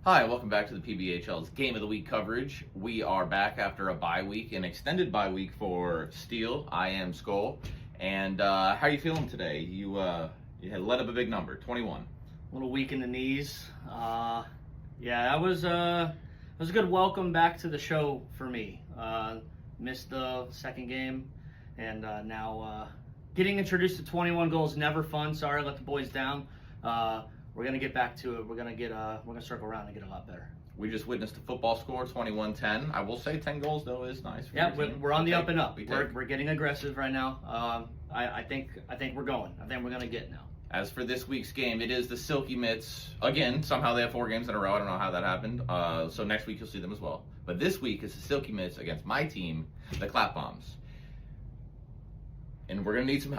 Hi, welcome back to the PBHL's Game of the Week coverage. We are back after a bye week, an extended bye week for Steel. I am Skull. And how are you feeling today? You had let up a big number, 21. A little weak in the knees. That was a good welcome back to the show for me. Missed the second game, and now getting introduced to 21 goals never fun. Sorry, I let the boys down. We're gonna get back to it. We're gonna circle around and get a lot better. We just witnessed a football score, 21-10. I will say 10 goals though is nice. Yeah, we're on the up and up. We're getting aggressive right now. I think we're going. I think we're gonna get now. As for this week's game, it is the Silky Mitts. Again, somehow they have 4 games in a row. I don't know how that happened. So next week you'll see them as well. But this week is the Silky Mitts against my team, the Clap Bombs. And we're going to need some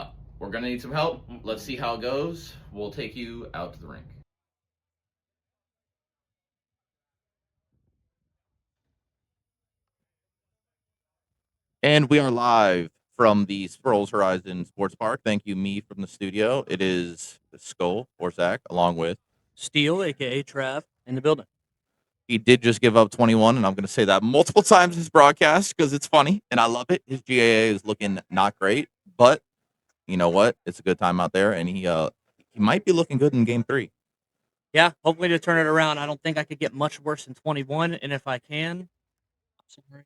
help. Let's see how it goes. We'll take you out to the rink. And we are live from the Sproles Horizon Sports Park. Thank you, me, from the studio. It is Skull, or Zach, along with Steel, a.k.a. Trav, in the building. He did just give up 21, and I'm going to say that multiple times in his broadcast because it's funny, and I love it. His GAA is looking not great, but you know what? It's a good time out there, and he might be looking good in Game 3. Yeah, hopefully to turn it around. I don't think I could get much worse than 21, and if I can, I'm sorry.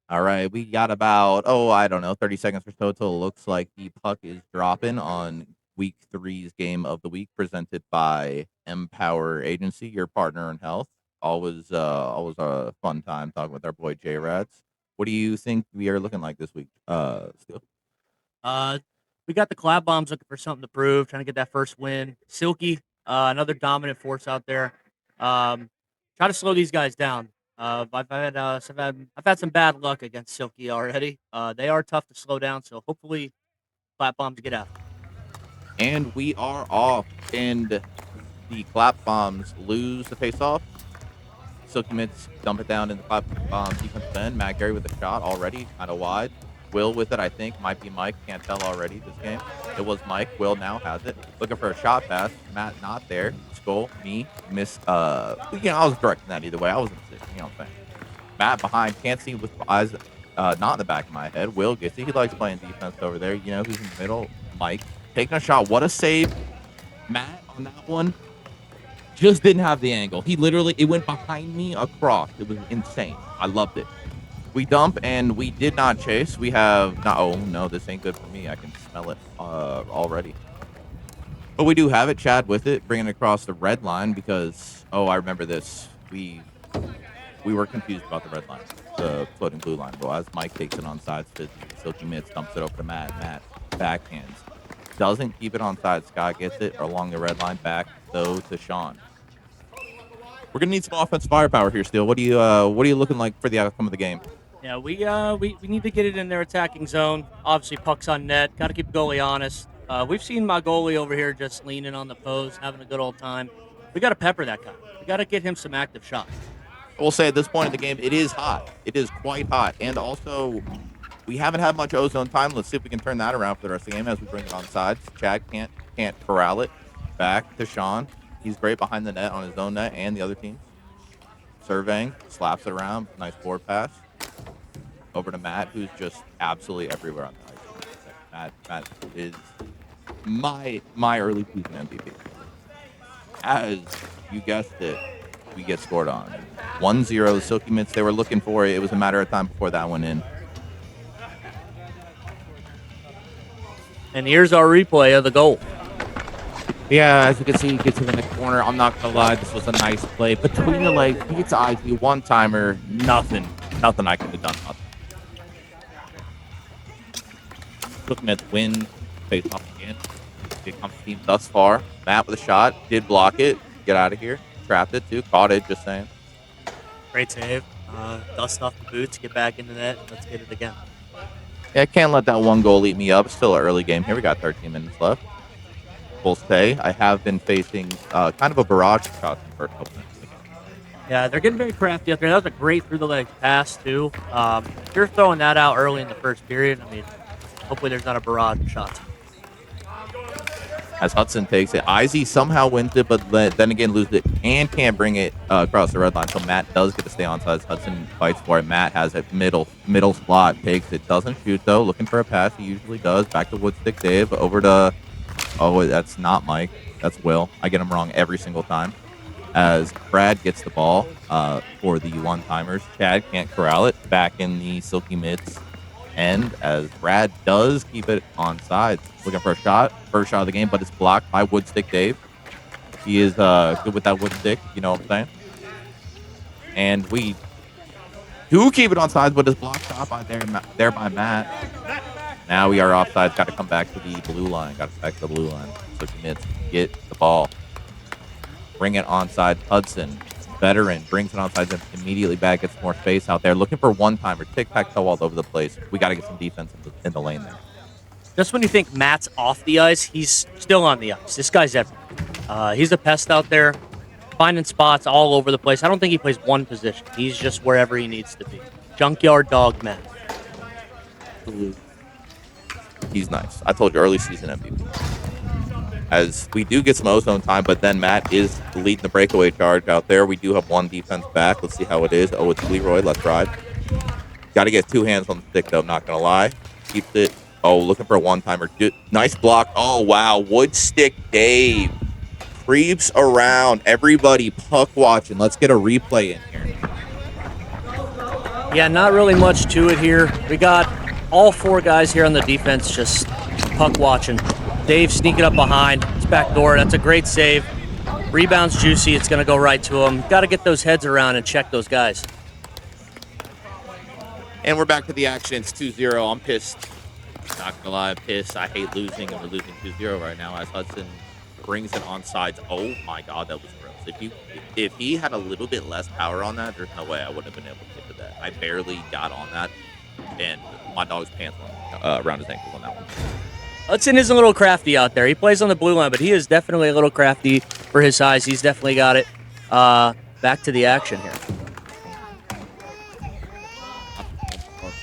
All right, we got about, 30 seconds or so till it looks like the puck is dropping on Week 3's Game of the Week, presented by Empower Agency, your partner in health. Always a fun time talking with our boy J-Rats. What do you think we are looking like this week, Steel? We got the Clap Bombs looking for something to prove, trying to get that first win. Silky, another dominant force out there. Try to slow these guys down. I've had some bad luck against Silky already. They are tough to slow down, so hopefully Clap Bombs get out. And we are off, and the Clap Bombs lose the face-off. Silky Mitts dump it down in the Clap Bomb defensive end. Matt Gary with a shot already, kind of wide. Will with it, I think. Might be Mike. Can't tell already this game. It was Mike. Will now has it. Looking for a shot pass. Matt not there. Skull, me, miss. I was directing that either way. I was in position. You know what I'm saying? Matt behind. Can't see with eyes not in the back of my head. Will gets it. He likes playing defense over there. You know who's in the middle? Mike. Taking a shot. What a save. Matt on that one. Just didn't have the angle. It went behind me across. It was insane. I loved it. We dump, and we did not chase. We have not. Oh, no, this ain't good for me. I can smell it already. But we do have it. Chad with it, bringing it across the red line because, I remember this. We were confused about the red line, the floating blue line. Well, as Mike takes it on sides, Silky Mitts dumps it over to Matt. Matt backhands. Doesn't keep it on side. Scott gets it along the red line back, though, to Sean. We're gonna need some offensive firepower here, Steel. What are you looking like for the outcome of the game? Yeah, we need to get it in their attacking zone. Obviously, pucks on net. Got to keep the goalie honest. We've seen my goalie over here just leaning on the post, having a good old time. We got to pepper that guy. We got to get him some active shots. We'll say at this point in the game, it is hot. It is quite hot, and also we haven't had much ozone time. Let's see if we can turn that around for the rest of the game as we bring it on sides. Chad can't corral it. Back to Sean. He's great behind the net on his own net and the other team. Surveying, slaps it around. Nice forward pass. Over to Matt, who's just absolutely everywhere on the ice. Matt is my early season MVP. As you guessed it, we get scored on. 1-0, Silky Mitts, they were looking for it. It was a matter of time before that went in. And here's our replay of the goal. Yeah, as you can see, he gets it in the corner. I'm not going to lie, this was a nice play. Between the legs, beats Ivy, one-timer, nothing I could have done about that. Looking at the win, face off again. Big comp team thus far. Matt with a shot, did block it. Get out of here. Trapped it too, caught it, just saying. Great save. Dust off the boots, get back into that. Let's get it again. Yeah, I can't let that one goal eat me up. Still an early game here. We got 13 minutes left. Full stay. I have been facing kind of a barrage of shots in the first couple minutes of the game. Yeah, they're getting very crafty out there. That was a great through-the-legs pass, too. If you're throwing that out early in the first period, hopefully there's not a barrage of shots. as Hudson takes it. Izzy somehow wins it, but then again loses it and can't bring it across the red line. So Matt does get to stay on sides. Hudson fights for it. Matt has it middle slot, takes it, doesn't shoot though. Looking for a pass, he usually does. Back to Woodstick Dave, over to that's not Mike, that's Will. I get him wrong every single time. As Brad gets the ball for the one-timers. Chad can't corral it. Back in the Silky Mids end as Brad does keep it on sides. Looking for a shot. First shot of the game, but it's blocked by Woodstick Dave. He is good with that Woodstick, you know what I'm saying? And we do keep it on sides, but it's blocked shot by there by Matt. Now we are offsides. Got to come back to the blue line. Got to back to the blue line. Silky Mids get the ball. Bring it onside. Hudson, veteran, brings it onside. And immediately back, gets more space out there. Looking for one-timer. Tic-tac-toe all over the place. We got to get some defense in the lane there. Just when you think Matt's off the ice, he's still on the ice. This guy's everywhere. He's a pest out there, finding spots all over the place. I don't think he plays one position. He's just wherever he needs to be. Junkyard dog Matt. He's nice. I told you, early season MVP. As we do get some ozone time, but then Matt is leading the breakaway charge out there. We do have one defense back. Let's see how it is. Oh, it's Leroy. Let's ride. Got to get two hands on the stick, though. Not going to lie. Keeps it. Oh, looking for a one-timer. Nice block. Oh, wow. Woodstick Dave creeps around. Everybody puck watching. Let's get a replay in here. Yeah, not really much to it here. We got all four guys here on the defense just puck watching. Dave sneaking up behind. It's back door. That's a great save. Rebound's juicy. It's going to go right to him. Got to get those heads around and check those guys. And we're back to the action. It's 2-0. I'm pissed. Not going to lie, I'm pissed. I hate losing, and we're losing 2-0 right now as Hudson brings it on sides. Oh, my God, that was gross. If he had a little bit less power on that, there's no way I would have been able to get to that. I barely got on that, and my dog's pants went around his ankles on that one. Hudson is a little crafty out there. He plays on the blue line, but he is definitely a little crafty for his size. He's definitely got it. Back to the action here.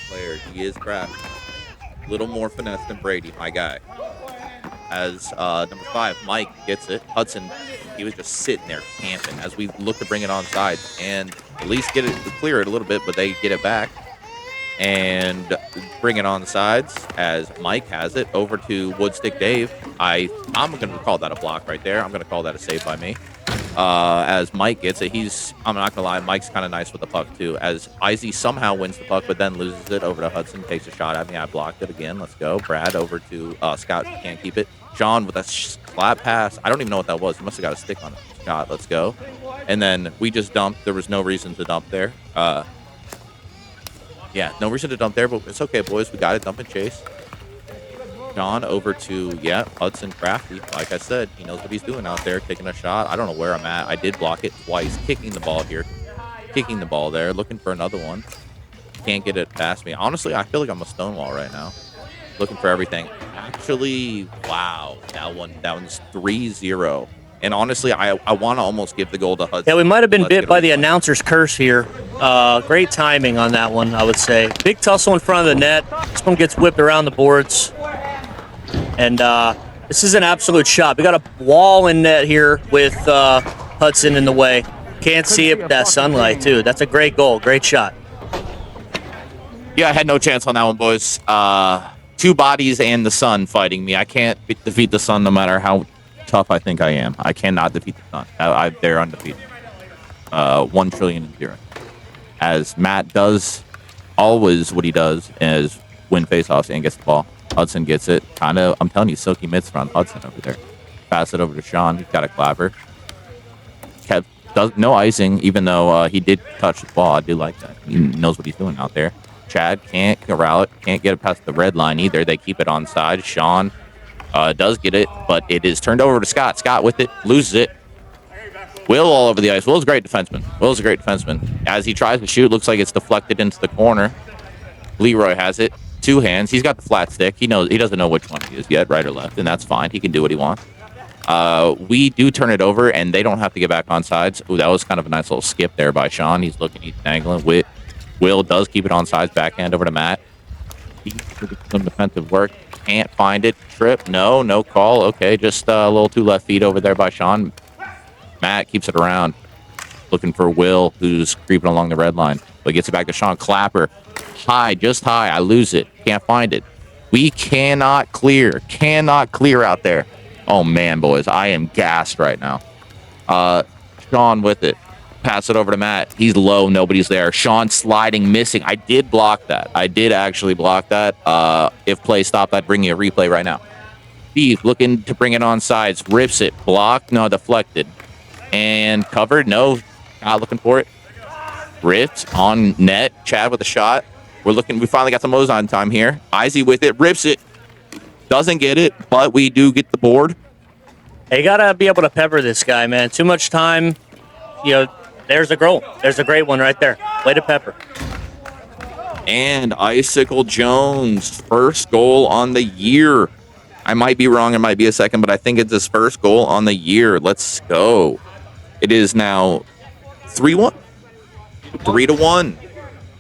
Player, he is crafty. A little more finesse than Brady, my guy. As number 5, Mike gets it. Hudson, he was just sitting there camping as we look to bring it on side and at least get it, clear it a little bit, but they get it back and bring it on the sides as Mike has it over to Woodstick Dave. I'm going to call that a block right there. I'm going to call that a save by me. As Mike gets it, I'm not going to lie, Mike's kind of nice with the puck too. As Izzy somehow wins the puck, but then loses it over to Hudson, takes a shot at me. I blocked it again. Let's go. Brad over to Scout. Can't keep it. Sean with a slap pass. I don't even know what that was. He must have got a stick on it. Scott, let's go. And then we just dumped. There was no reason to dump there. Yeah, no reason to dump there, but it's okay, boys. We got it. Dump and chase. John over to, Hudson crafty. Like I said, he knows what he's doing out there, taking a shot. I don't know where I'm at. I did block it twice. Kicking the ball here. Kicking the ball there. Looking for another one. Can't get it past me. Honestly, I feel like I'm a stonewall right now. Looking for everything. Actually, wow. That one's 3-0. And honestly, I want to almost give the goal to Hudson. Yeah, we might have been bit by the announcer's curse here. Great timing on that one, I would say. Big tussle in front of the net. This one gets whipped around the boards. And this is an absolute shot. We got a wall in net here with Hudson in the way. Can't see it with that sunlight, too. That's a great goal. Great shot. Yeah, I had no chance on that one, boys. Two bodies and the sun fighting me. I can't defeat the sun no matter how tough I think I am. I cannot defeat the sun. They're undefeated. 1 trillion and 0. As Matt does always what he does is win faceoffs and gets the ball. Hudson gets it. I'm telling you, Silky Mitts around Hudson over there. Pass it over to Sean. He's got a clapper. No icing, even though he did touch the ball. I do like that. He knows what he's doing out there. Chad can't corral it. Can't get it past the red line either. They keep it on side. Sean does get it, but it is turned over to Scott. Scott with it. Loses it. Will all over the ice. Will's a great defenseman. Will's a great defenseman. As he tries to shoot, looks like it's deflected into the corner. Leroy has it. 2 hands. He's got the flat stick. He doesn't know which one he is yet, right or left, and that's fine. He can do what he wants. We do turn it over, and they don't have to get back on sides. Ooh, that was kind of a nice little skip there by Sean. He's looking, he's dangling. Will does keep it on sides, backhand over to Matt. He did some defensive work. Can't find it. Trip. No call. Okay, just a little too left feet over there by Sean. Matt keeps it around. Looking for Will, who's creeping along the red line. But gets it back to Sean. Clapper. High, just high. I lose it. Can't find it. We cannot clear. Cannot clear out there. Oh, man, boys. I am gassed right now. Sean with it. Pass it over to Matt. He's low. Nobody's there. Sean sliding, missing. I did block that. I did actually block that. If play stopped, I'd bring you a replay right now. Steve looking to bring it on sides. Rips it. Blocked. No, deflected. And covered. No. Not looking for it. Ripped on net. Chad with a shot. We're looking. We finally got some Ozone time here. Izzy with it. Rips it. Doesn't get it, but we do get the board. Hey, you gotta be able to pepper this guy, man. Too much time. There's a goal. There's a great one right there. Way to pepper. And Icicle Jones, first goal on the year. I might be wrong. It might be a second, but I think it's his first goal on the year. Let's go. It is now 3-1. 3-1.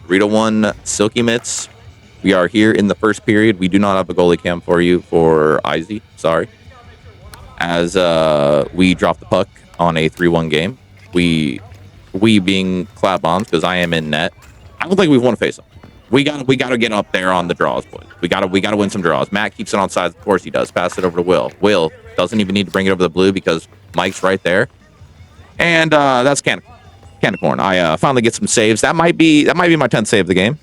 3-1 Silky Mitts. We are here in the first period. We do not have a goalie cam for you for Izzy. Sorry. As we drop the puck on a 3-1 game. We being clap bombs because I am in net. I don't think we've won a face-off. We got to get up there on the draws, boys. We got to win some draws. Matt keeps it on sides. Of course he does. Pass it over to Will. Will doesn't even need to bring it over the blue because Mike's right there. And that's can of corn. I finally get some saves. That might be my 10th save of the game.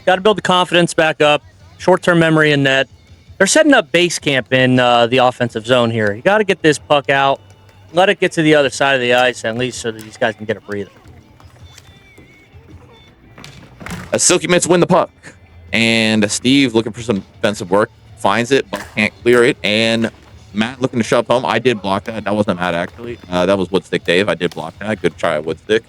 Got to build the confidence back up. Short-term memory in net. They're setting up base camp in the offensive zone here. You got to get this puck out. Let it get to the other side of the ice, at least so that these guys can get a breather. Silky Mitts win the puck. And Steve looking for some defensive work. Finds it, but can't clear it. And Matt looking to shove home. I did block that. That wasn't Matt, actually. That was Woodstick Dave. I did block that. Good try at Woodstick.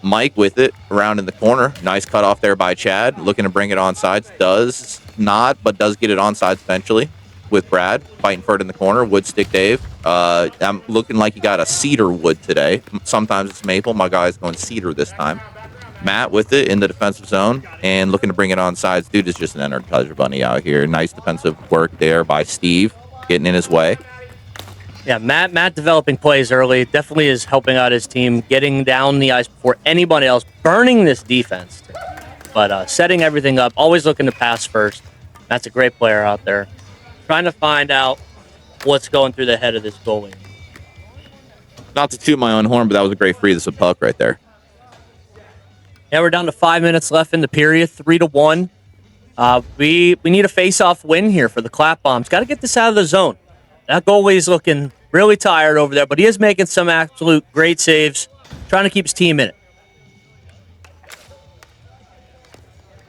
Mike with it around in the corner. Nice cut off there by Chad. Looking to bring it on sides. Does not, but does get it on sides eventually. With Brad fighting for it in the corner. Woodstick Dave. I'm looking like he got a cedar wood today. Sometimes it's maple. My guy's going cedar this time. Matt with it in the defensive zone and looking to bring it on sides. Dude is just an Energizer Bunny out here. Nice defensive work there by Steve, getting in his way. Yeah, Matt developing plays early. Definitely is helping out his team, getting down the ice before anybody else, burning this defense. But setting everything up, always looking to pass first. That's a great player out there. Trying to find out what's going through the head of this goalie. Not to toot my own horn, but that was a great free this puck right there. Yeah, we're down to 5 minutes left in the period, 3-1. We need a face-off win here for the clap bombs. Got to get this out of the zone. That goalie's looking really tired over there, but he is making some absolute great saves, trying to keep his team in it.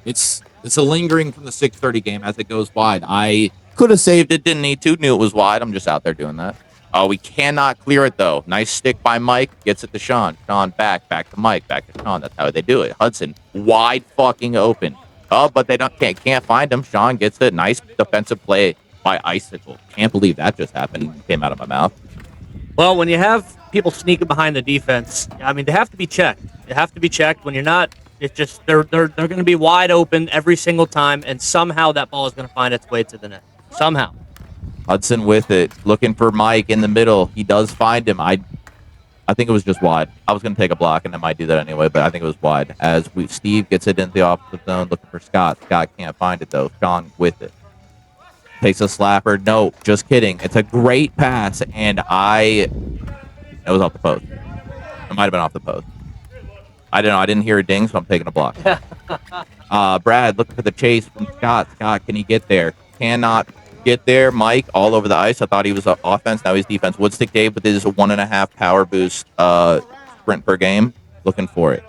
It's a lingering from the 6:30 game as it goes wide. I could have saved it, didn't need to. Knew it was wide. I'm just out there doing that. Oh, we cannot clear it, though. Nice stick by Mike. Gets it to Sean. Sean back to Mike, back to Sean. That's how they do it. Hudson, wide fucking open. Oh, but they can't find him. Sean gets it. Nice defensive play by Icicle. Can't believe that just happened. Came out of my mouth. Well, when you have people sneaking behind the defense, I mean, they have to be checked. They have to be checked. When you're not, it's just they're going to be wide open every single time, and somehow that ball is going to find its way to the net. Somehow. Hudson with it, looking for Mike in the middle. He does find him. I think it was just wide. I was going to take a block, and I might do that anyway, but I think it was wide. Steve gets it into the opposite zone, looking for Scott. Scott can't find it, though. Sean with it. Takes a slapper. No, just kidding. It's a great pass, and it was off the post. It might have been off the post. I don't know. I didn't hear a ding, so I'm taking a block. Brad looking for the chase from Scott. Scott, can he get there? Cannot get there. Mike all over the ice. I thought he was offense. Now he's defense. Woodstick Dave with his 1.5 power boost sprint per game. Looking for it.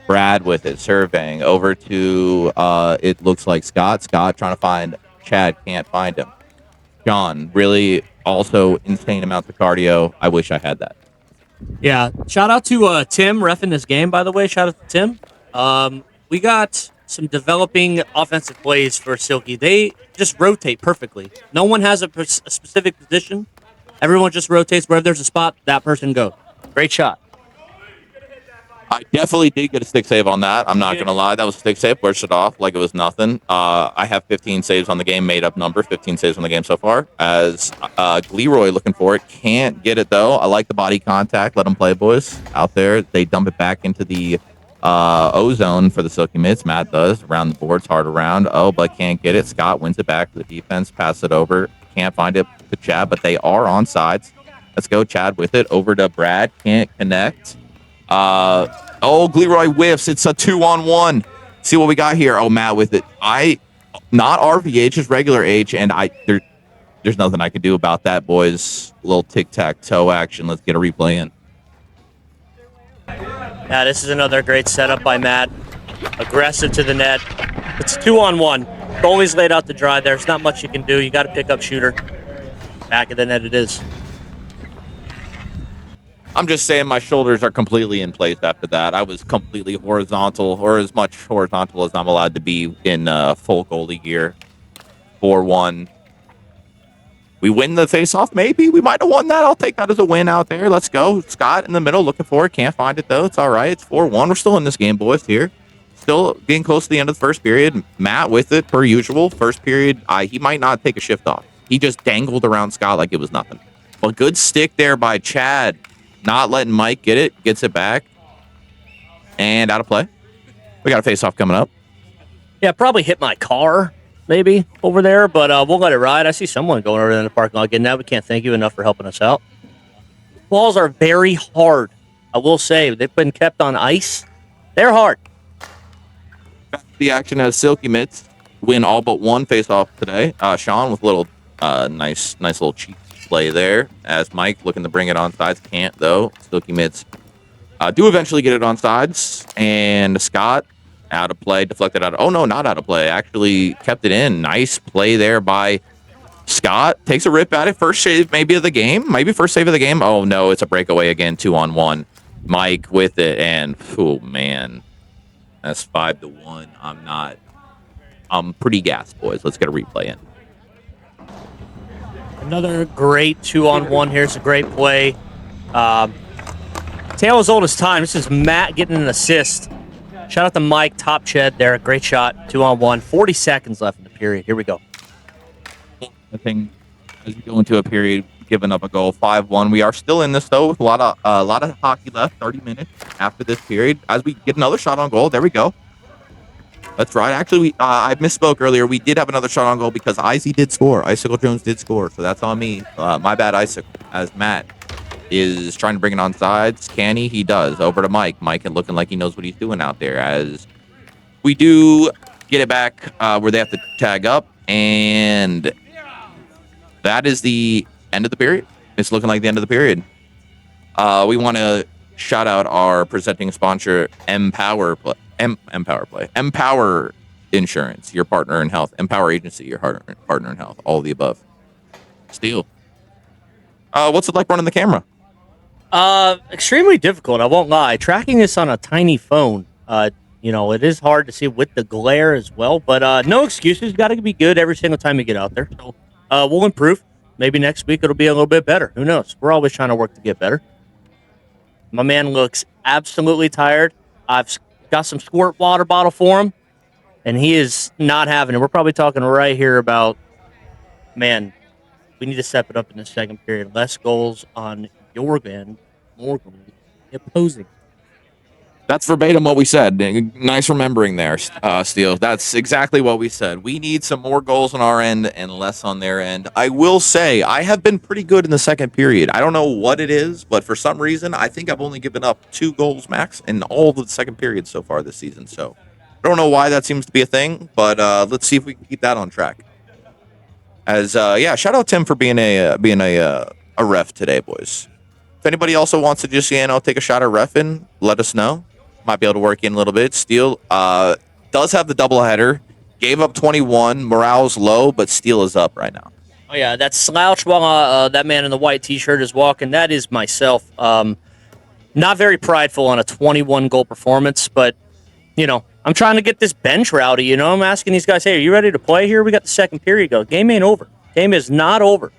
Brad with it. Surveying. Over to, it looks like Scott. Scott trying to find Chad. Can't find him. John, really also insane amounts of cardio. I wish I had that. Yeah. Shout out to Tim reffing this game, by the way. Shout out to Tim. We got some developing offensive plays for Silky. They just rotate perfectly. No one has a specific position. Everyone just rotates. Wherever there's a spot, that person goes. Great shot. I definitely did get a stick save on that. I'm not did? going to lie. That was a stick save. Pushed it off like it was nothing. I have 15 saves on the game, made up number, 15 saves on the game so far. As Leroy looking for it. Can't get it, though. I like the body contact. Let them play, boys. Out there, they dump it back into the O-zone for the Silky Mitts. Matt does. Around the boards, hard around. Oh, but can't get it. Scott wins it back to the defense. Pass it over. Can't find it to Chad, but they are on sides. Let's go, Chad, with it. Over to Brad. Can't connect. Leroy whiffs. It's a 2-on-1. See what we got here. Oh, Matt with it. Not RVH, just regular H, and there's nothing I can do about that, boys. A little tic-tac-toe action. Let's get a replay in. Yeah, this is another great setup by Matt. Aggressive to the net. It's 2-on-1. Goalie's laid out to dry there. There's not much you can do. You got to pick up shooter. Back of the net it is. I'm just saying my shoulders are completely in place after that. I was completely horizontal, or as much horizontal as I'm allowed to be in full goalie gear. 4-1. We win the face-off, maybe. We might have won that. I'll take that as a win out there. Let's go. Scott in the middle looking for it. Can't find it, though. It's all right. It's 4-1. We're still in this game, boys, here. Still getting close to the end of the first period. Matt with it, per usual. First period, he might not take a shift off. He just dangled around Scott like it was nothing. But good stick there by Chad. Not letting Mike get it. Gets it back. And out of play. We got a face-off coming up. Yeah, probably hit my car, maybe, over there, but we'll let it ride. I see someone going over there in the parking lot getting that. We can't thank you enough for helping us out. Balls are very hard. I will say, they've been kept on ice. They're hard. Back to the action as Silky Mitts win all but one face-off today. Sean with a little nice little cheat play there, as Mike looking to bring it on sides. Can't, though. Silky Mitts do eventually get it on sides, and Scott out of play, deflected out. Oh, no, not out of play. Actually kept it in. Nice play there by Scott. Takes a rip at it. First save maybe of the game. Maybe first save of the game. Oh, no, it's a breakaway again. 2-on-1. Mike with it, and, oh, man. That's 5-1. I'm pretty gassed, boys. Let's get a replay in. Another great 2-on-1 here. It's a great play. Tale as old as time. This is Matt getting an assist. Shout out to Mike, top Ched there. Great shot, 2-on-1. 40 seconds left in the period. Here we go. I think as we go into a period, giving up a goal, 5-1. We are still in this, though, with a lot of hockey left, 30 minutes after this period. As we get another shot on goal, there we go. That's right. Actually, I misspoke earlier. We did have another shot on goal because Izzy did score. Icicle Jones did score, so that's on me. My bad, Icicle, as Matt is trying to bring it on sides. Can he? He does. Over to Mike. Mike looking like he knows what he's doing out there, as we do get it back where they have to tag up, and that is the end of the period. It's looking like the end of the period. We want to shout out our presenting sponsor, Empower Insurance, your partner in health. Empower Agency, your partner in health. All of the above. Steel. What's it like running the camera? Extremely difficult, I won't lie. Tracking this on a tiny phone, it is hard to see with the glare as well, but no excuses. Got to be good every single time you get out there. So we'll improve. Maybe next week it'll be a little bit better. Who knows? We're always trying to work to get better. My man looks absolutely tired. I've got some squirt water bottle for him, and he is not having it. We're probably talking right here about, man, we need to step it up in the second period. Less goals on your end, more goals opposing. That's verbatim what we said. Nice remembering there, Steele. That's exactly what we said. We need some more goals on our end and less on their end. I will say, I have been pretty good in the second period. I don't know what it is, but for some reason, I think I've only given up 2 goals max in all of the second periods so far this season. So I don't know why that seems to be a thing, but let's see if we can keep that on track. As shout out Tim for being a ref today, boys. If anybody also wants to just take a shot at reffing, let us know. Might be able to work in a little bit. Steele does have the doubleheader. Gave up 21. Morale's low, but Steele is up right now. Oh yeah, that slouch while that man in the white T-shirt is walking. That is myself. Not very prideful on a 21 goal performance, but I'm trying to get this bench rowdy. I'm asking these guys, hey, are you ready to play here? We got the second period go. Game ain't over. Game is not over.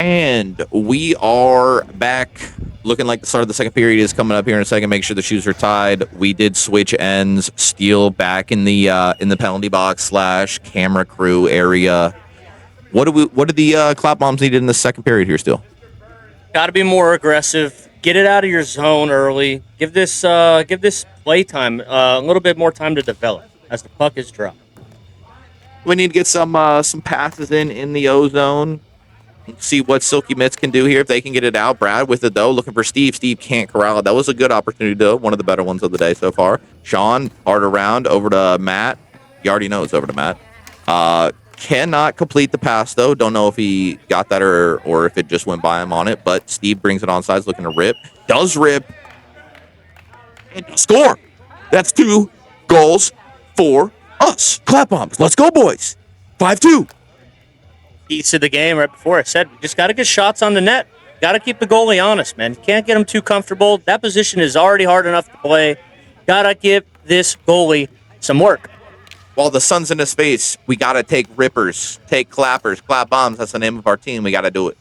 And we are back, looking like the start of the second period is coming up here in a second. Make sure the shoes are tied. We did switch ends. Steele back in the penalty box / camera crew area. What do the clap bombs needed in the second period here, Steele? Got to be more aggressive. Get it out of your zone early. Give this play time a little bit more time to develop as the puck is dropped. We need to get some passes in the O zone. See what Silky Mitts can do here if they can get it out. Brad with it though, looking for Steve. Steve can't corral it. That was a good opportunity though. One of the better ones of the day so far. Sean hard around over to Matt. You already know it's over to Matt. Cannot complete the pass though. Don't know if he got that or if it just went by him on it. But Steve brings it on sides, looking to rip. Does rip and score. That's 2 goals for us. Clap bombs. Let's go, boys. 5-2. Keys to the game right before I said, we just got to get shots on the net. Got to keep the goalie honest, man. You can't get him too comfortable. That position is already hard enough to play. Got to give this goalie some work. While the sun's in his face, we got to take rippers, take clappers, clap bombs. That's the name of our team. We got to do it.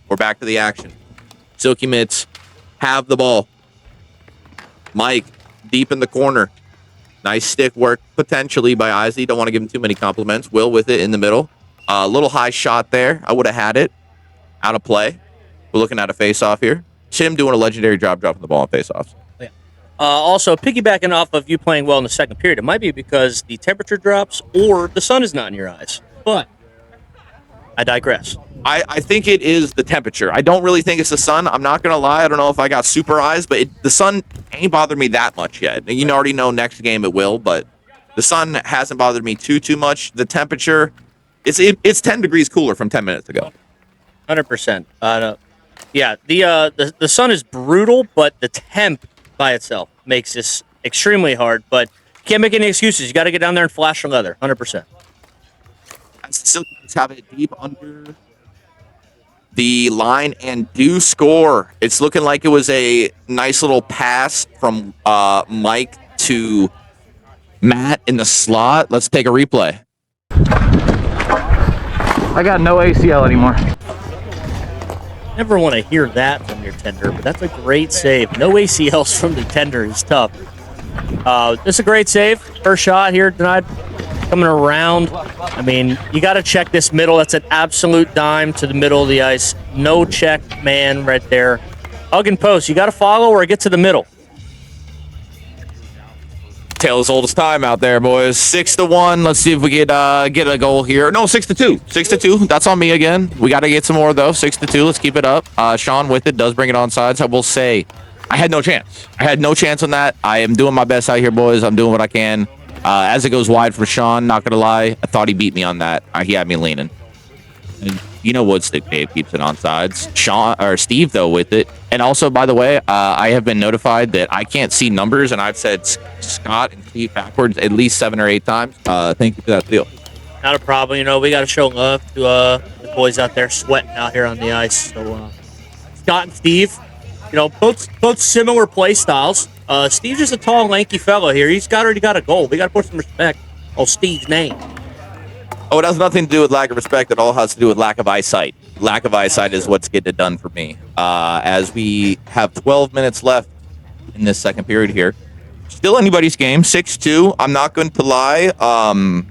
We're back to the action. Silky Mitts have the ball. Mike deep in the corner. Nice stick work potentially by Izzy. Don't want to give him too many compliments. Will with it in the middle. A little high shot there. I would have had it. Out of play. We're looking at a face-off here. Tim doing a legendary job dropping the ball on face-offs. Yeah. Also, piggybacking off of you playing well in the second period, it might be because the temperature drops or the sun is not in your eyes. But I digress. I think it is the temperature. I don't really think it's the sun. I'm not going to lie. I don't know if I got super eyes, but the sun ain't bothered me that much yet. You already know next game it will, but the sun hasn't bothered me too much. The temperature, it's 10 degrees cooler from 10 minutes ago. 100%. Yeah, the sun is brutal, but the temp by itself makes this extremely hard. But you can't make any excuses. You got to get down there and flash the leather. 100%. Still have it deep under the line and do score. It's looking like it was a nice little pass from Mike to Matt in the slot. Let's take a replay. I got no ACL anymore. Never want to hear that from your tender, but that's a great save. No ACLs from the tender is tough. This is a great save. First shot here tonight. Coming around. I mean, you got to check this middle. That's an absolute dime to the middle of the ice. No check, man, right there. Hug and post. You got to follow or get to the middle. Taylor's oldest time out there, boys. 6-1. Let's see if we get a goal here. No, 6-2. 6-2. That's on me again. We got to get some more though. 6-2. Let's keep it up. Sean with it does bring it on sides. I will say, I had no chance. I had no chance on that. I am doing my best out here, boys. I'm doing what I can. As it goes wide for Sean, not gonna lie, I thought he beat me on that. He had me leaning. And you know Woodstick Dave keeps it on sides. Steve though with it. And also, by the way, I have been notified that I can't see numbers, and I've said Scott and Steve backwards at least 7 or 8 times. Thank you for that deal. Not a problem. We got to show love to the boys out there sweating out here on the ice. So Scott and Steve, both similar play styles. Steve's just a tall, lanky fella here. He's already got a goal. We got to put some respect on Steve's name. Oh, it has nothing to do with lack of respect. It all has to do with lack of eyesight. Lack of eyesight is what's getting it done for me. As we have 12 minutes left in this second period here. Still anybody's game, 6-2. I'm not going to lie.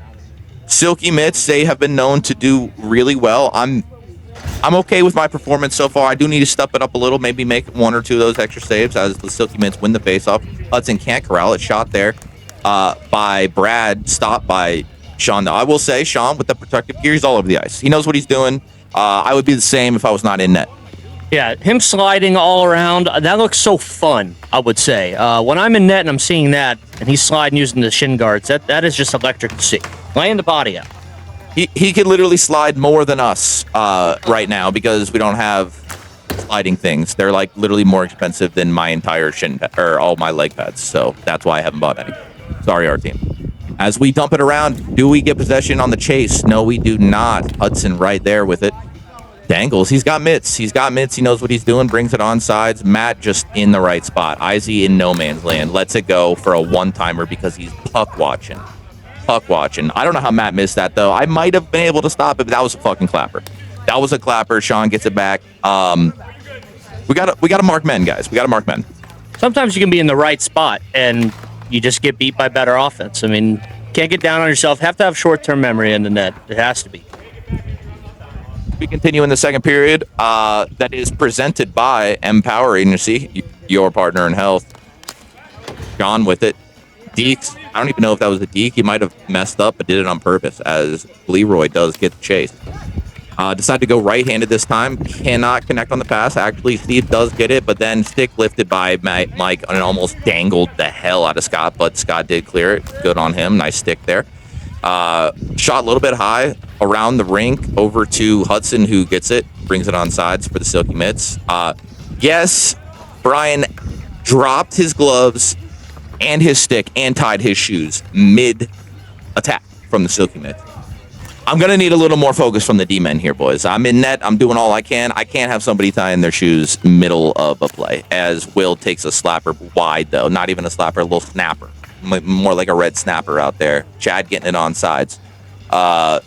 Silky Mitts, they have been known to do really well. I'm okay with my performance so far. I do need to step it up a little, maybe make 1 or 2 of those extra saves as the Silky Mitts win the faceoff. Hudson can't corral it. Shot there by Brad, stopped by Sean. I will say, Sean, with the protective gear, he's all over the ice. He knows what he's doing. I would be the same if I was not in net. Yeah, him sliding all around, that looks so fun, I would say. When I'm in net and I'm seeing that, and he's sliding using the shin guards, that is just electric to see. Laying the body out. He can literally slide more than us right now because we don't have sliding things. They're like literally more expensive than my entire shin or all my leg pads. So that's why I haven't bought any. Sorry, our team. As we dump it around, do we get possession on the chase? No, we do not. Hudson right there with it. Dangles. He's got mitts. He knows what he's doing. Brings it on sides. Matt just in the right spot. Izzy in no man's land. Lets it go for a one-timer because he's puck watching. I don't know how Matt missed that, though. I might have been able to stop it, but that was a fucking clapper. That was a clapper. Sean gets it back. We gotta mark men, guys. We gotta mark men. Sometimes you can be in the right spot and you just get beat by better offense. I mean, can't get down on yourself. Have to have short-term memory in the net. It has to be. We continue in the second period. That is presented by Empower Agency, your partner in health. Gone with it. Deeks. I don't even know if that was a deke. He might have messed up, but did it on purpose, as Leroy does get the chase. Decided to go right-handed this time. Cannot connect on the pass. Actually, Steve does get it, but then stick lifted by Mike and almost dangled the hell out of Scott, but Scott did clear it. Good on him. Nice stick there. Shot a little bit high around the rink over to Hudson, who gets it. Brings it on sides for the Silky Mitts. Yes, Brian dropped his gloves and his stick and tied his shoes mid-attack from the Silky Mitts. I'm going to need a little more focus from the D-men here, boys. I'm in net. I'm doing all I can. I can't have somebody tying their shoes middle of a play, as Will takes a slapper wide, though. Not even a slapper, a little snapper. More like a red snapper out there. Chad getting it on sides.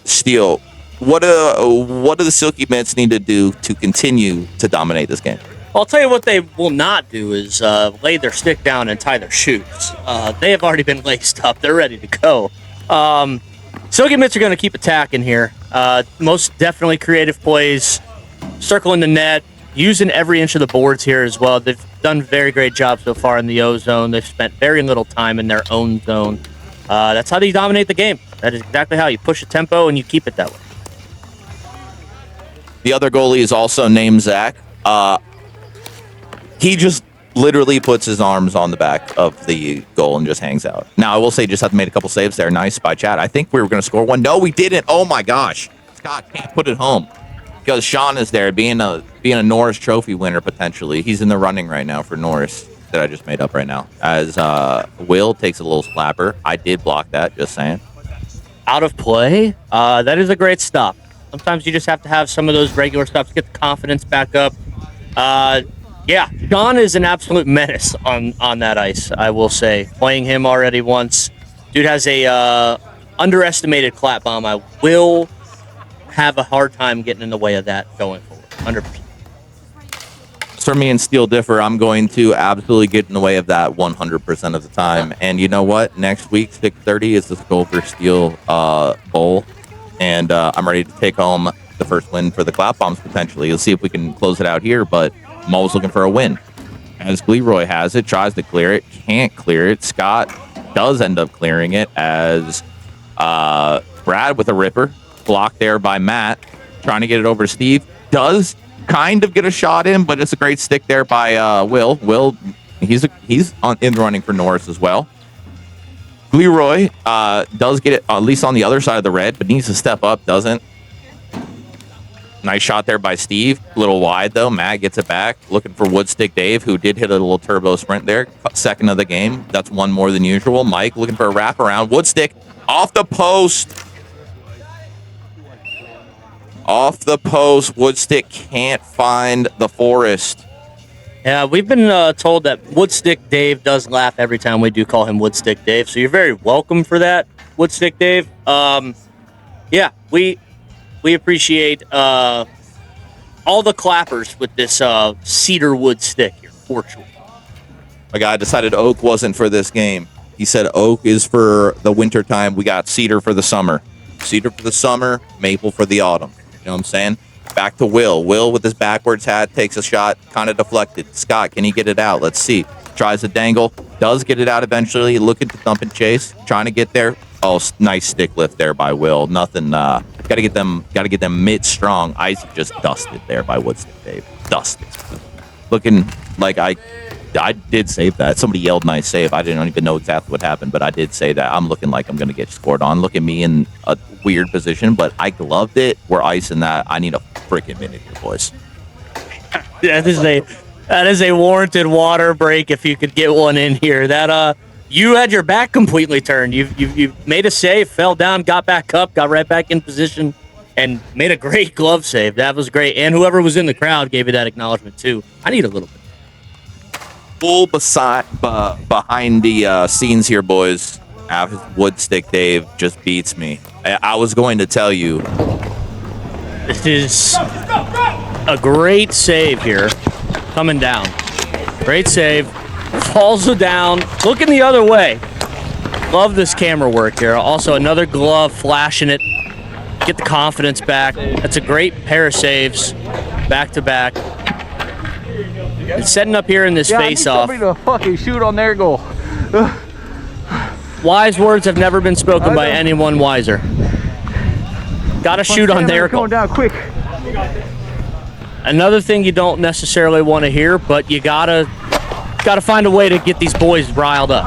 Steele, what do the Silky Mitts need to do to continue to dominate this game? I'll tell you what they will not do is lay their stick down and tie their shoes. They have already been laced up. They're ready to go. Silky Mitts are going to keep attacking here. Most definitely creative plays, circling the net, using every inch of the boards here as well. They've done a very great job so far in the O zone. They've spent very little time in their own zone. That's how they dominate the game. That is exactly how you push a tempo and you keep it that way. The other goalie is also named Zach. He just literally puts his arms on the back of the goal and just hangs out. Now, I will say, just have to make a couple saves there. Nice by Chad. I think we were going to score one. No, we didn't. Oh, my gosh. Scott can't put it home because Sean is there being a Norris Trophy winner, potentially. He's in the running right now for Norris that I just made up right now. As Will takes a little slapper. I did block that, just saying. Out of play, that is a great stop. Sometimes you just have to have some of those regular stops, get the confidence back up. Yeah, Sean is an absolute menace on that ice, I will say. Playing him already once. Dude has a underestimated clap bomb. I will have a hard time getting in the way of that going forward. 100%. For me and Steel differ. I'm going to absolutely get in the way of that 100% of the time. And you know what? Next week, 6:30 is the Skull for Steel Bowl. And I'm ready to take home the first win for the clap bombs, potentially. Let's see if we can close it out here, but Mo's looking for a win. As Leroy has it, tries to clear it, can't clear it. Scott does end up clearing it as Brad with a ripper. Blocked there by Matt. Trying to get it over to Steve. Does kind of get a shot in, but it's a great stick there by Will. Will, he's in the running for Norris as well. Leroy does get it, at least on the other side of the red, but needs to step up, doesn't. Nice shot there by Steve. A little wide, though. Matt gets it back. Looking for Woodstick Dave, who did hit a little turbo sprint there. Second of the game. That's one more than usual. Mike looking for a wraparound. Woodstick off the post. Off the post. Woodstick can't find the forest. Yeah, we've been told that Woodstick Dave does laugh every time we do call him Woodstick Dave, so you're very welcome for that, Woodstick Dave. Yeah, we appreciate all the clappers with this cedar wood stick here, fortunately. My guy decided oak wasn't for this game. He said oak is for the winter time. We got cedar for the summer. Cedar for the summer, maple for the autumn. You know what I'm saying? Back to Will. Will with his backwards hat takes a shot, kind of deflected. Scott, can he get it out? Let's see. Tries to dangle, does get it out eventually. Looking to thump and chase, trying to get there. Oh, nice stick lift there by Will. Nothing. Got to get them mid strong. Isaac just dusted there by Woodstick Dave. Dusted. Looking like I did save that. Somebody yelled nice save. I didn't even know exactly what happened, but I did say that. I'm looking like I'm going to get scored on. Look at me in a weird position, but I gloved it. We're icing that. I need a freaking minute here, boys. That is a warranted water break if you could get one in here. That you had your back completely turned. You made a save, fell down, got back up, got right back in position, and made a great glove save. That was great. And whoever was in the crowd gave you that acknowledgement too. I need a little bit. Full behind the scenes here, boys. Woodstick Dave just beats me. I was going to tell you This is a great save here, coming down. Great save. Falls down, looking the other way. Love this camera work here. Also, another glove, flashing it. Get the confidence back. That's a great pair of saves, back to back. And setting up here in this face-off. I need somebody to fucking shoot on their goal. Wise words have never been spoken by anyone wiser. Gotta shoot on their goal. Going down quick. Another thing you don't necessarily want to hear, but you gotta find a way to get these boys riled up.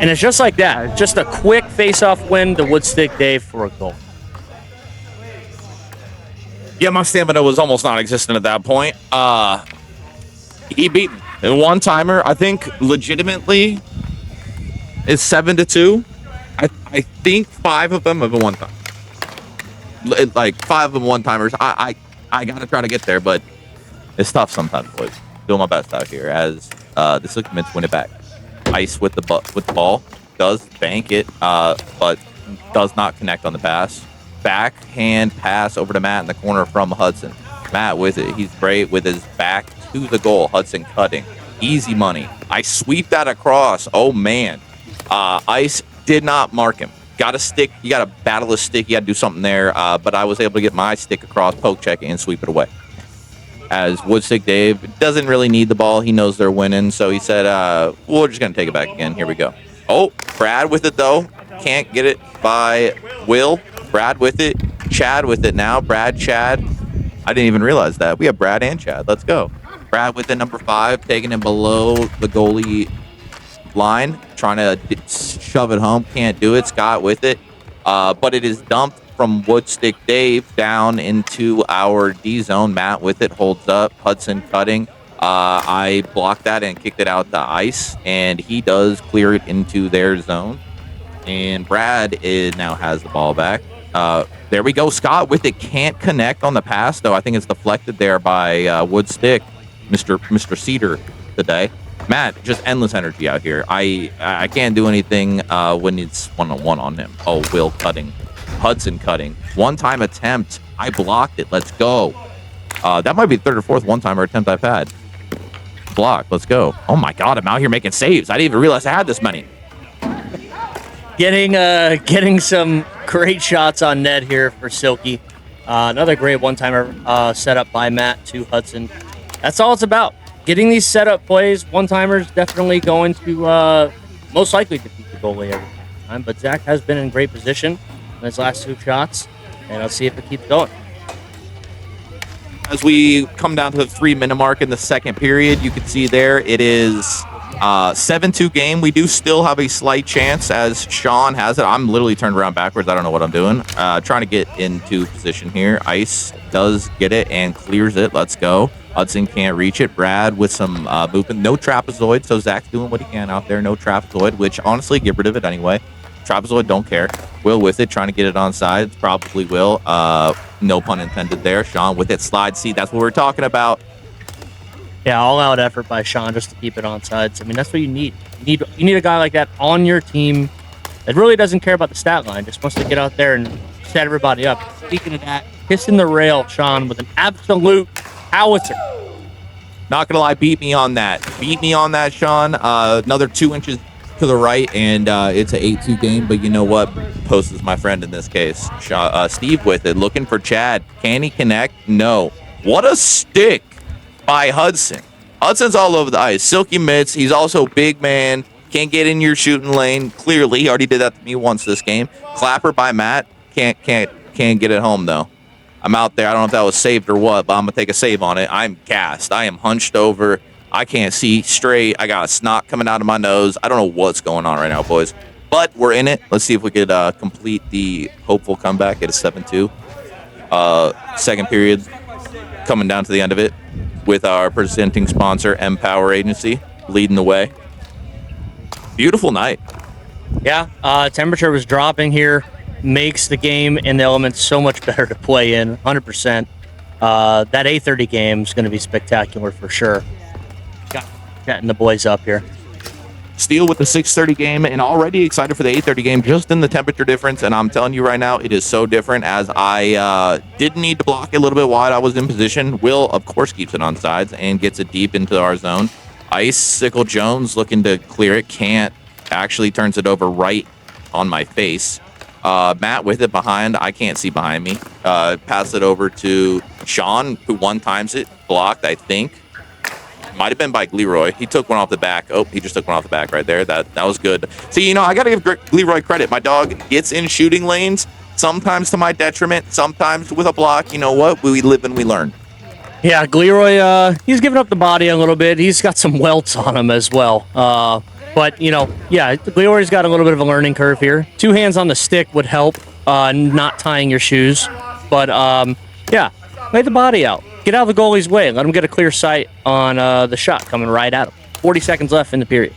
And it's just like that. Just a quick face-off win to Woodstick Dave for a goal. Yeah, my stamina was almost non-existent at that point. He beat me. And one-timer, I think, legitimately, is 7-2. I think 5 of them have been one-time. Like, 5 of them one-timers. I gotta try to get there, but it's tough sometimes, boys. Doing my best out here as the Silky Mints win it back. Ice with the ball. Does bank it, but does not connect on the pass. Backhand pass over to Matt in the corner from Hudson. Matt with it. He's great with his back to the goal. Hudson cutting. Easy money. I sweep that across. Oh, man. Ice did not mark him. Got a stick. You got to battle a stick. You got to do something there. But I was able to get my stick across, poke check it, and sweep it away. As Woodstick Dave doesn't really need the ball. He knows they're winning. So he said, we're just going to take it back again. Here we go. Oh, Brad with it, though. Can't get it by Will. Brad with it. Chad with it now. Brad, Chad. I didn't even realize that. We have Brad and Chad. Let's go. Brad with it, number 5, taking it below the goalie line. Trying to shove it home. Can't do it. Scott with it. But it is dumped from Woodstick Dave down into our D zone. Matt with it. Holds up. Hudson cutting. I blocked that and kicked it out to Ice. And he does clear it into their zone. And Brad now has the ball back. There we go. Scott with it. Can't connect on the pass, though. I think it's deflected there by Woodstick, Mr. Cedar today. Matt, just endless energy out here. I can't do anything when it's one-on-one on him. Oh, Will cutting. Hudson cutting. One-time attempt. I blocked it. Let's go. That might be the 3rd or 4th one-timer attempt I've had. Block. Let's go. Oh, my God. I'm out here making saves. I didn't even realize I had this many. Getting some great shots on net here for Silky. Another great one-timer set up by Matt to Hudson. That's all it's about. Getting these setup plays. One-timers definitely going to most likely defeat the goalie every time. But Zach has been in great position in his last 2 shots. And let's see if it keeps going. As we come down to the 3-minute mark in the second period, you can see there it is 7-2 game. We do still have a slight chance as Sean has it. I'm literally turned around backwards. I don't know what I'm doing. Trying to get into position here. Ice does get it and clears it. Let's go. Hudson can't reach it. Brad with some movement. No trapezoid, so Zach's doing what he can out there. No trapezoid, which honestly, get rid of it anyway. Trapezoid, don't care. Will with it, trying to get it on sides. Probably will. No pun intended there. Sean with it. Slide C. That's what we're talking about. Yeah, all-out effort by Sean just to keep it on sides. I mean, that's what you need. You need a guy like that on your team that really doesn't care about the stat line, just wants to get out there and set everybody up. Speaking of that, kissing the rail, Sean, with an absolute howitzer. Not going to lie, beat me on that. Beat me on that, Sean. Another 2 inches to the right, and it's an 8-2 game, but you know what? Post is my friend in this case. Steve with it, looking for Chad. Can he connect? No. What a stick by Hudson. Hudson's all over the ice. Silky mitts. He's also big man. Can't get in your shooting lane. Clearly, he already did that to me once this game. Clapper by Matt. Can't get it home though. I'm out there. I don't know if that was saved or what, but I'm gonna take a save on it. I'm gassed. I am hunched over. I can't see straight. I got a snot coming out of my nose. I don't know what's going on right now, boys. But we're in it. Let's see if we could complete the hopeful comeback at a 7-2. Second period coming down to the end of it, with our presenting sponsor, Empower Agency, leading the way. Beautiful night. Yeah, temperature was dropping here. Makes the game and the elements so much better to play in, 100%. That 8:30 game is going to be spectacular for sure. Got getting the boys up here. Steel with the 6:30 game, and already excited for the 8:30 game just in the temperature difference. And I'm telling you right now, it is so different. As I did need to block it a little bit wide, I was in position. Will, of course, keeps it on sides and gets it deep into our zone. Icicle Jones looking to clear it, can't. Actually turns it over right on my face. Matt with it behind. I can't see behind me. Pass it over to Sean, who one times it, blocked, I think. Might have been by Leroy. He took one off the back. Oh, he just took one off the back right there. That was good. See, I got to give Leroy credit. My dog gets in shooting lanes, sometimes to my detriment, sometimes with a block. You know what? We live and we learn. Yeah, Leroy, he's giving up the body a little bit. He's got some welts on him as well. But, Leroy's got a little bit of a learning curve here. 2 hands on the stick would help, not tying your shoes. But, lay the body out. Get out of the goalie's way. Let him get a clear sight on the shot coming right at him. 40 seconds left in the period.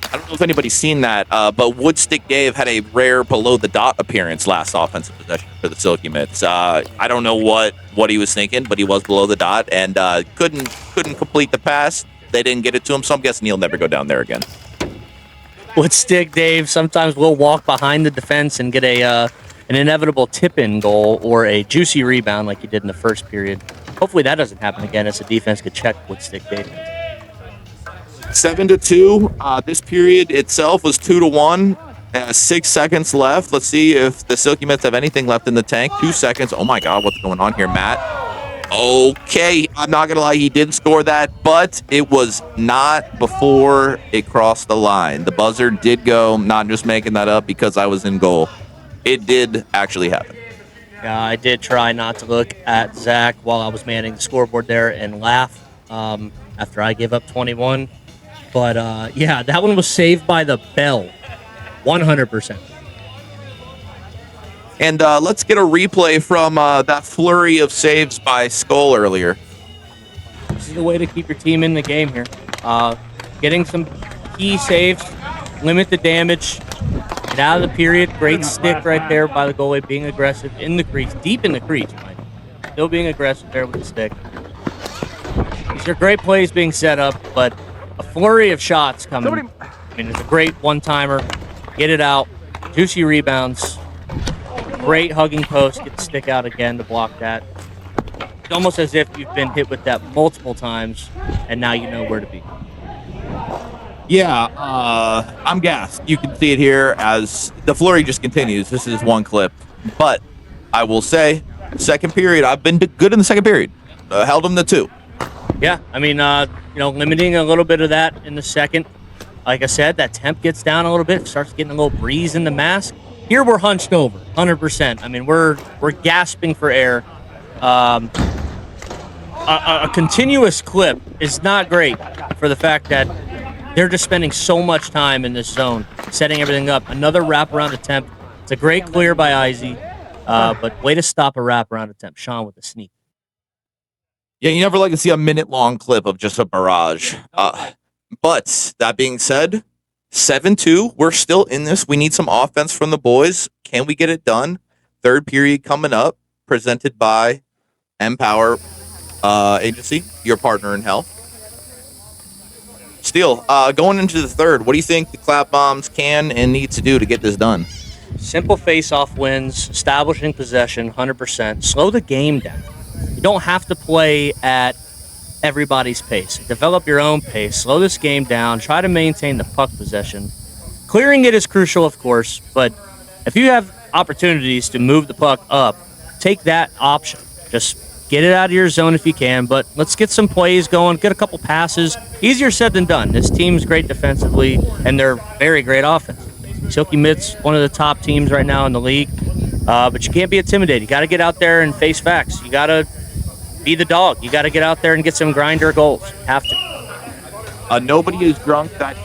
I don't know if anybody's seen that, but Woodstick Dave had a rare below-the-dot appearance last offensive possession for the Silky Mitts. I don't know what he was thinking, but he was below the dot and couldn't complete the pass. They didn't get it to him, so I'm guessing he'll never go down there again. Woodstick Dave sometimes will walk behind the defense and get an inevitable tip-in goal or a juicy rebound like he did in the first period. Hopefully that doesn't happen again as the defense could check Woodstick Dave. 7-2. This period itself was 2-1. 6 seconds left. Let's see if the Silky Mitts have anything left in the tank. 2 seconds. Oh my God, what's going on here, Matt? Okay, I'm not gonna lie, he did score that, but it was not before it crossed the line. The buzzer did go. Not just making that up because I was in goal. It did actually happen. Yeah, I did try not to look at Zach while I was manning the scoreboard there and laugh after I gave up 21. But, that one was saved by the bell. 100%. And let's get a replay from that flurry of saves by Skull earlier. This is the way to keep your team in the game here. Getting some key saves, limit the damage, get out of the period. Great stick right there by the goalie, being aggressive in the crease, deep in the crease. Still being aggressive there with the stick. These are great plays being set up, but a flurry of shots coming. It's a great one-timer. Get it out. Juicy rebounds. Great hugging post. Get the stick out again to block that. It's almost as if you've been hit with that multiple times, and now you know where to be. Yeah, I'm gassed. You can see it here as the flurry just continues. This is one clip. But I will say, second period, I've been good in the second period. Held them to 2. Yeah, limiting a little bit of that in the second. Like I said, that temp gets down a little bit, starts getting a little breeze in the mask. Here we're hunched over, 100%. We're gasping for air. A continuous clip is not great for the fact that they're just spending so much time in this zone, setting everything up. Another wraparound attempt. It's a great clear by Izzy, but way to stop a wraparound attempt. Sean with the sneak. Yeah, you never like to see a minute-long clip of just a barrage. But that being said, 7-2, we're still in this. We need some offense from the boys. Can we get it done? Third period coming up, presented by Empower Agency, your partner in health. Steel, going into the third, what do you think the Clap Bombs can and need to do to get this done? Simple face-off wins, establishing possession, 100%. Slow the game down. You don't have to play at everybody's pace. Develop your own pace. Slow this game down. Try to maintain the puck possession. Clearing it is crucial, of course, but if you have opportunities to move the puck up, take that option. Just get it out of your zone if you can, but let's get some plays going, get a couple passes. Easier said than done. This team's great defensively, and they're very great offensively. Silky Mitts, one of the top teams right now in the league, but you can't be intimidated. You got to get out there and face facts. You got to be the dog. You got to get out there and get some grinder goals. Have to. Nobody is drunk. That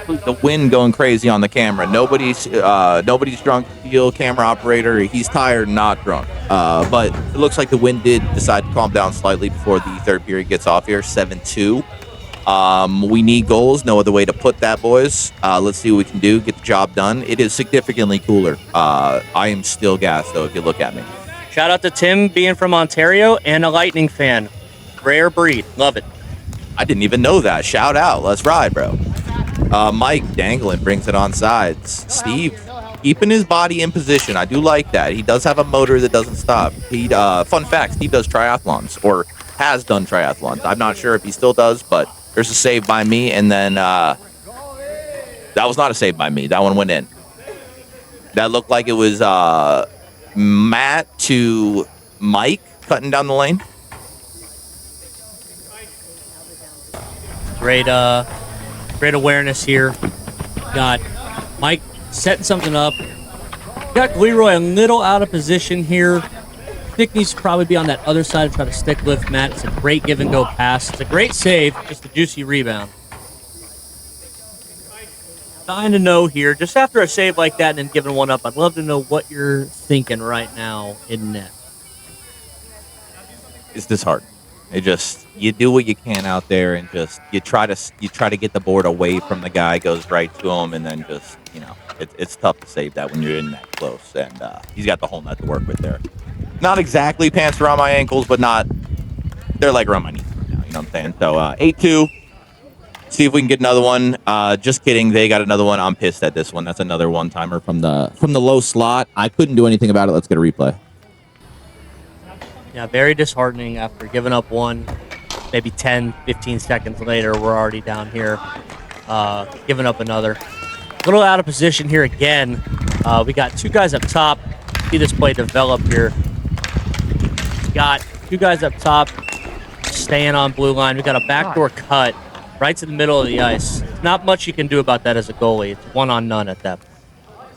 the wind going crazy on the camera. Nobody's drunk. Steel camera operator. He's tired, not drunk. But it looks like the wind did decide to calm down slightly before the third period gets off here. 7-2. We need goals. No other way to put that, boys. Let's see what we can do. Get the job done. It is significantly cooler. I am still gassed, though, if you look at me. Shout out to Tim being from Ontario and a Lightning fan. Rare breed. Love it. I didn't even know that. Shout out. Let's ride, bro. Mike dangling brings it on sides. Steve keeping his body in position. I do like that. He does have a motor that doesn't stop. Fun fact, Steve does triathlons, or has done triathlons. I'm not sure if he still does, but there's a save by me, and then that was not a save by me. That one went in. That looked like it was Matt to Mike cutting down the lane. Great awareness here. Got Mike setting something up. Got Leroy a little out of position here. Nick needs to probably be on that other side to try to stick lift Matt. It's a great give and go pass. It's a great save, just a juicy rebound. Dying to know here, just after a save like that and then giving one up, I'd love to know what you're thinking right now in net. It's disheartening. You do what you can out there, and just you try to get the board away from the guy, goes right to him, and then just it's tough to save that when you're in that close. And he's got the whole net to work with there. Not exactly pants around my ankles, but they're like around my knees right now. You know what I'm saying? So 8-2. See if we can get another one. Just kidding. They got another one. I'm pissed at this one. That's another one-timer from the low slot. I couldn't do anything about it. Let's get a replay. Yeah, very disheartening after giving up one. Maybe 10, 15 seconds later, we're already down here giving up another. A little out of position here again. We got two guys up top. See this play develop here. Got two guys up top staying on blue line. We got a backdoor cut right to the middle of the ice. Not much you can do about that as a goalie. It's one on none at that point.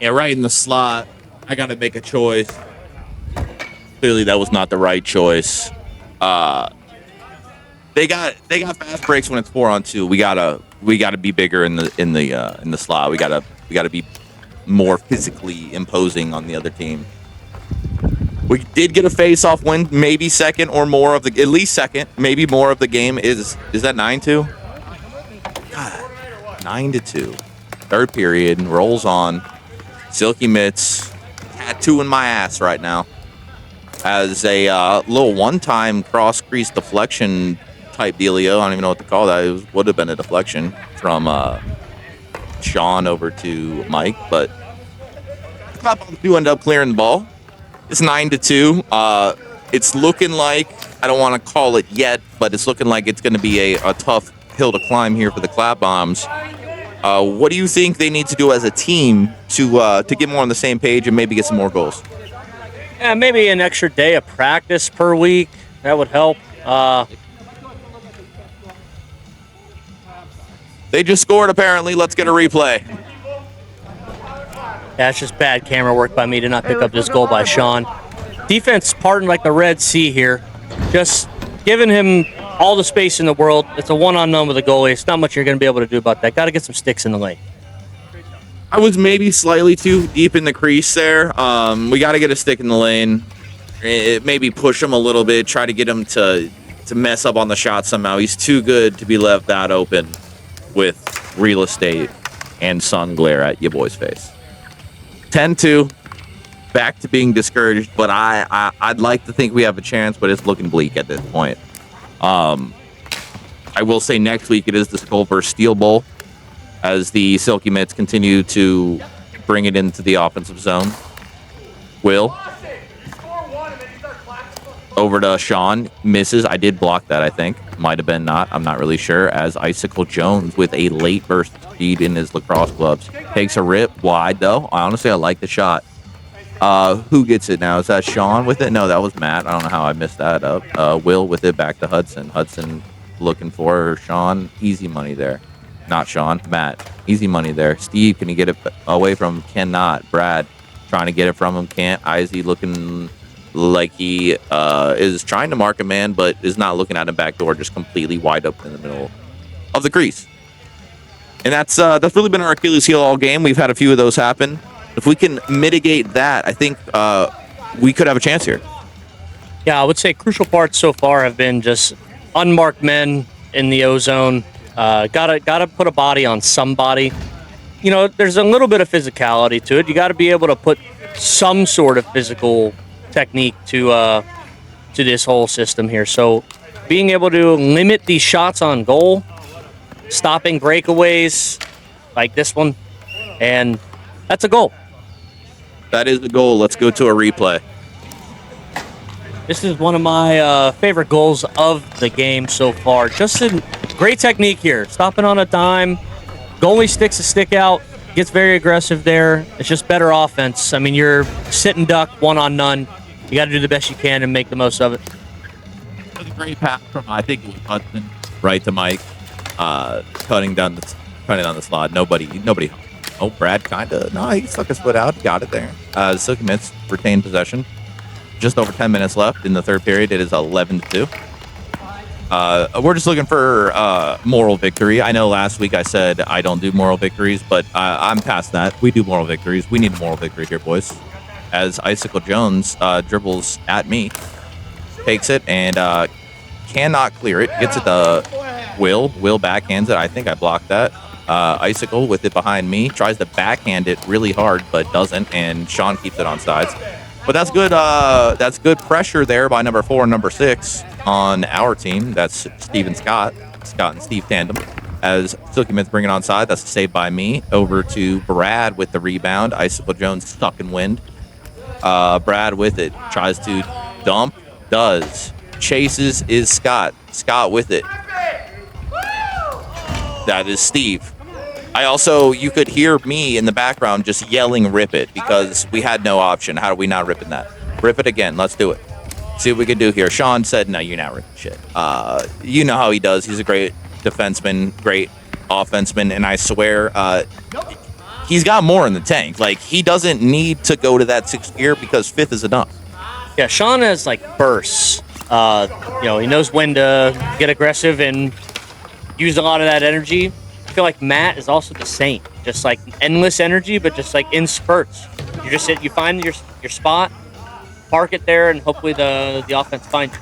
Yeah, right in the slot. I got to make a choice. Clearly, that was not the right choice. They got fast breaks when it's 4-on-2. We gotta be bigger in the slot. We gotta be more physically imposing on the other team. We did get a face-off win, maybe second or more of at least second, maybe more of the game. Is that 9-2? God, 9-2. Third period rolls on. Silky Mitts tattooing my ass right now. As a little one-time cross-crease deflection type dealio. I don't even know what to call that. It would have been a deflection from Sean over to Mike, but do end up clearing the ball. It's 9-2. It's looking like, I don't want to call it yet, but it's looking like it's going to be a tough hill to climb here for the Clap Bombs. What do you think they need to do as a team to get more on the same page and maybe get some more goals? Yeah, maybe an extra day of practice per week. That would help. They just scored, apparently. Let's get a replay. Yeah, it's just bad camera work by me to not pick up this goal by Sean. Defense parting like the Red Sea here. Just giving him all the space in the world. It's a one-on-none with a goalie. It's not much you're going to be able to do about that. Got to get some sticks in the lane. I was maybe slightly too deep in the crease there. We got to get a stick in the lane. Maybe push him a little bit. Try to get him to mess up on the shot somehow. He's too good to be left that open with real estate and sun glare at your boy's face. 10-2. Back to being discouraged, but I'd like to think we have a chance, but it's looking bleak at this point. I will say next week it is the Skull vs. Steel Bowl as the Silky Mitts continue to bring it into the offensive zone. Will. Over to Sean. Misses. I did block that, I think. Might have been not. I'm not really sure. As Icicle Jones with a late burst speed in his lacrosse gloves. Takes a rip. Wide, though. Honestly, I like the shot. Who gets it now? Is that Sean with it? No, that was Matt. I don't know how I missed that up. Will with it back to Hudson. Hudson looking for Sean. Easy money there. Not Sean. Matt. Easy money there. Steve, can he get it away from him? Cannot. Brad trying to get it from him. Can't. Izzy looking like he is trying to mark a man, but is not looking at him back door, just completely wide open in the middle of the crease. And that's really been our Achilles heel all game. We've had a few of those happen. If we can mitigate that, I think we could have a chance here. Yeah, I would say crucial parts so far have been just unmarked men in the O-zone. Gotta put a body on somebody. You know, there's a little bit of physicality to it. You got to be able to put some sort of physical technique to this whole system here. So being able to limit these shots on goal, stopping breakaways like this one, and that's a goal. That is the goal. Let's go to a replay. This is one of my favorite goals of the game so far. Just a great technique here. Stopping on a dime. Goalie sticks a stick out. Gets very aggressive there. It's just better offense. I mean, you're sitting duck, one on none. You got to do the best you can and make the most of it. It was a great pass from, I think it was Hudson, right to Mike, cutting down the slot. Nobody. Oh, Brad he stuck his foot out, got it there. Silky Mitts retained possession. Just over 10 minutes left in the third period. It is 11-2. We're just looking for moral victory. I know last week I said I don't do moral victories, but I'm past that. We do moral victories. We need a moral victory here, boys. As Icicle Jones dribbles at me, takes it, and cannot clear it. Gets it to Will. Will backhands it. I think I blocked that. Icicle with it behind me. Tries to backhand it really hard, but doesn't, and Sean keeps it on sides. But that's good. That's good pressure there by number 4 and number 6 on our team. That's Steve and Scott and Steve tandem. As Silky Mitts bring it on side, that's a save by me. Over to Brad with the rebound. Icicle Jones stuck in wind. Brad with it, tries to dump, does. Chases is Scott. Scott with it. That is Steve. You could hear me in the background just yelling rip it because we had no option. How are we not ripping that? Rip it again. Let's do it. See what we can do here. Sean said, no, you're not ripping shit. You know how he does. He's a great defenseman, great offenseman, and I swear he's got more in the tank. Like, he doesn't need to go to that 6th gear because 5th is enough. Yeah, Sean has, like, bursts. He knows when to get aggressive and use a lot of that energy. I feel like Matt is also the same. Just, like, endless energy, but just, like, in spurts. You find your spot, park it there, and hopefully the offense finds you.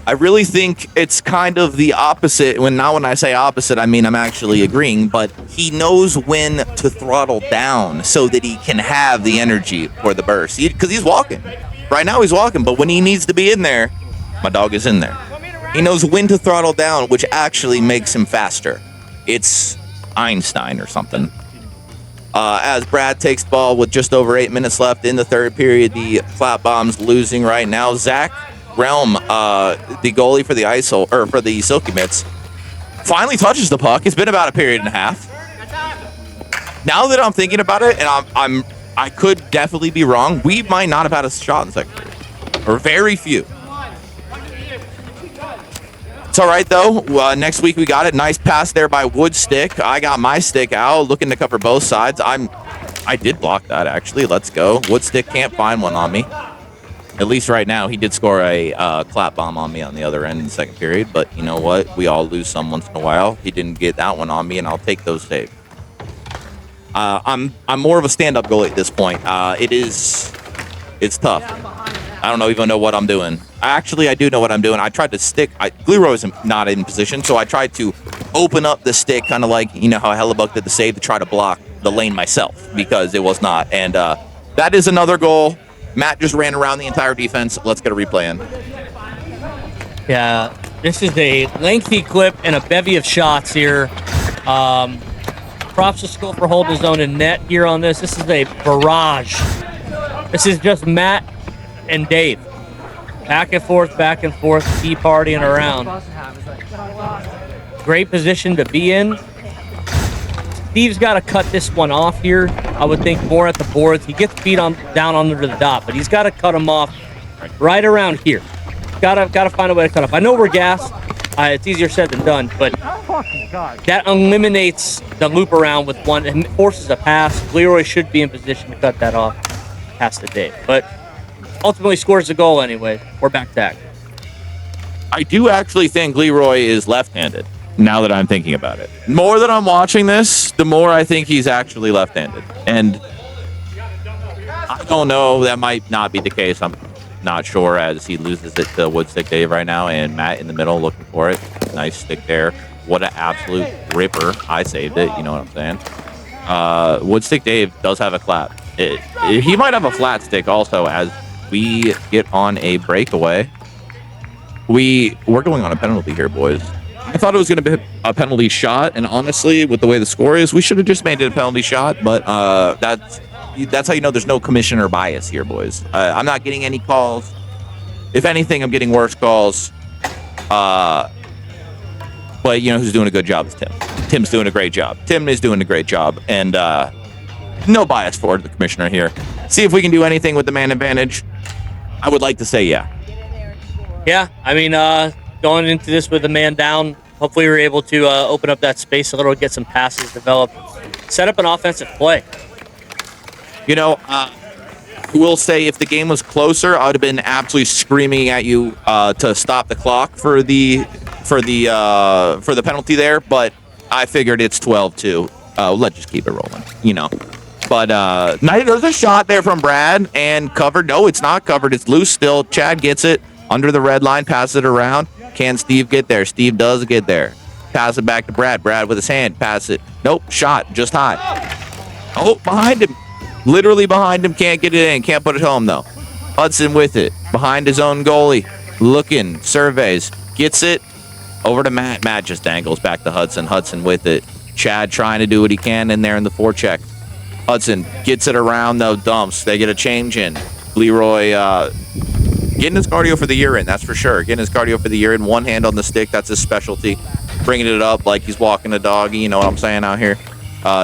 I really think it's kind of the opposite. When I say opposite, I mean I'm actually agreeing, but he knows when to throttle down so that he can have the energy for the burst. Because he's walking. Right now he's walking, but when he needs to be in there, my dog is in there. He knows when to throttle down, which actually makes him faster. It's Einstein or something. As Brad takes the ball with just over 8 minutes left in the third period, the Flat Bombs losing right now. Zach Realm, the goalie for the Silky Mitts, finally touches the puck. It's been about a period and a half. Now that I'm thinking about it, and I could definitely be wrong, we might not have had a shot in the second period, or very few. It's all right, though. Next week we got it. Nice pass there by Woodstick. I got my stick out, looking to cover both sides. I did block that, actually. Let's go. Woodstick can't find one on me. At least right now. He did score a clap bomb on me on the other end in the second period. But you know what? We all lose some once in a while. He didn't get that one on me, and I'll take those saves. I'm more of a stand-up goalie at this point. It's tough. I don't even know what I'm doing. I do know what I'm doing. I tried to stick. Leroy is not in position, so I tried to open up the stick, kind of like, how Hellebuck did the save, to try to block the lane myself, because it was not. And that is another goal. Matt just ran around the entire defense. Let's get a replay in. Yeah, this is a lengthy clip and a bevy of shots here. Props to Skull for holding his own in net here on this. This is a barrage. This is just Matt and Dave. Back and forth, tea partying around. Great position to be in. Steve's got to cut this one off here. I would think more at the boards. He gets beat down under the dot, but he's got to cut him off right around here. Got to find a way to cut off. I know we're gassed. It's easier said than done, but that eliminates the loop around with one and forces a pass. Leroy should be in position to cut that off. Pass to Dave, but ultimately scores the goal anyway. We're back. I do actually think Leroy is left-handed, now that I'm thinking about it. The more that I'm watching this, the more I think he's actually left-handed. And I don't know, that might not be the case. I'm not sure, as he loses it to Woodstick Dave right now, and Matt in the middle looking for it. Nice stick there. What an absolute ripper. I saved it, you know what I'm saying? Woodstick Dave does have a clap. He might have a flat stick also, as we get on a breakaway. We're going on a penalty here, boys. I thought it was going to be a penalty shot, and honestly, with the way the score is, we should have just made it a penalty shot. But that's how you know there's no commissioner bias here, boys. I'm not getting any calls. If anything, I'm getting worse calls. But you know who's doing a good job is Tim. Tim's doing a great job. Tim is doing a great job, and no bias for the commissioner here. See if we can do anything with the man advantage. I would like to say yeah. Yeah, I mean, going into this with a man down, hopefully we're able to open up that space a little, get some passes developed, set up an offensive play. You know, we'll say if the game was closer, I would have been absolutely screaming at you to stop the clock for the penalty there. But I figured it's 12-2. Let's just keep it rolling, you know. But there's a shot there from Brad and covered. No, it's not covered. It's loose still. Chad gets it under the red line, passes it around. Can Steve get there? Steve does get there. Pass it back to Brad. Brad with his hand. Pass it. Nope. Shot. Just high. Oh, behind him. Literally behind him. Can't get it in. Can't put it home, though. Hudson with it. Behind his own goalie. Looking. Surveys. Gets it. Over to Matt. Matt just dangles back to Hudson. Hudson with it. Chad trying to do what he can in there in the forecheck. Hudson gets it around, though. Dumps. They get a change in. Leroy getting his cardio for the year in, that's for sure. Getting his cardio for the year in. One hand on the stick. That's his specialty. Bringing it up like he's walking a doggy. You know what I'm saying out here.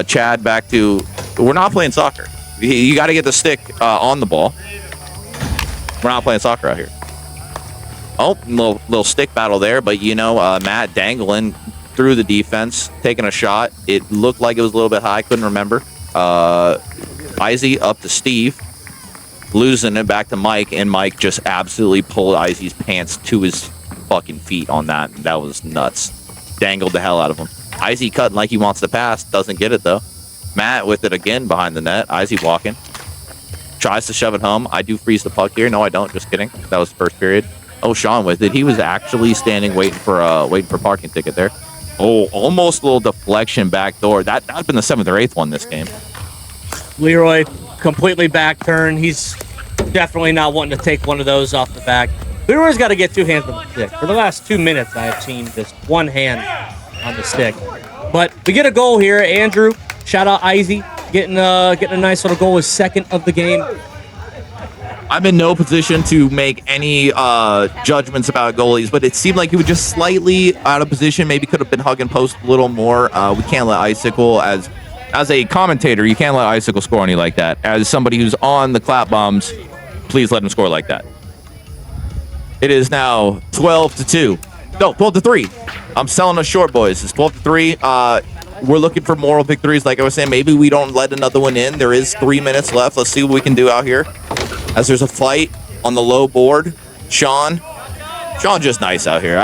Chad back to... We're not playing soccer. You got to get the stick on the ball. We're not playing soccer out here. Oh, little stick battle there. But, you know, Matt dangling through the defense, taking a shot. It looked like it was a little bit high. Couldn't remember. Izzy up to Steve, losing it back to Mike, and Mike just absolutely pulled Izzy's pants to his fucking feet on that. That was nuts. Dangled the hell out of him. Izzy cutting like he wants to pass, doesn't get it though. Matt with it again behind the net. Izzy walking, tries to shove it home. I do freeze the puck here. No, I don't. Just kidding. That was the first period. Oh, Sean with it. He was actually standing waiting for parking ticket there. Oh, almost a little deflection back door. That'd been the 7th or 8th one this game. Leroy completely back turn. He's definitely not wanting to take one of those off the back. Leroy's got to get 2 hands on the stick. For the last 2 minutes, I have seen just 1 hand on the stick. But we get a goal here. Andrew, shout out Izzy, getting a nice little goal, his 2nd of the game. I'm in no position to make any judgments about goalies, but it seemed like he was just slightly out of position. Maybe could have been hugging post a little more. We can't let Icicle, as a commentator, you can't let Icicle score on you like that. As somebody who's on the clap bombs, please let him score like that. It is now 12-2. No, 12-3. I'm selling us short, boys. It's 12-3. We're looking for moral victories. Like I was saying, maybe we don't let another one in. There is 3 minutes left. Let's see what we can do out here. As there's a fight on the low board. Sean just nice out here.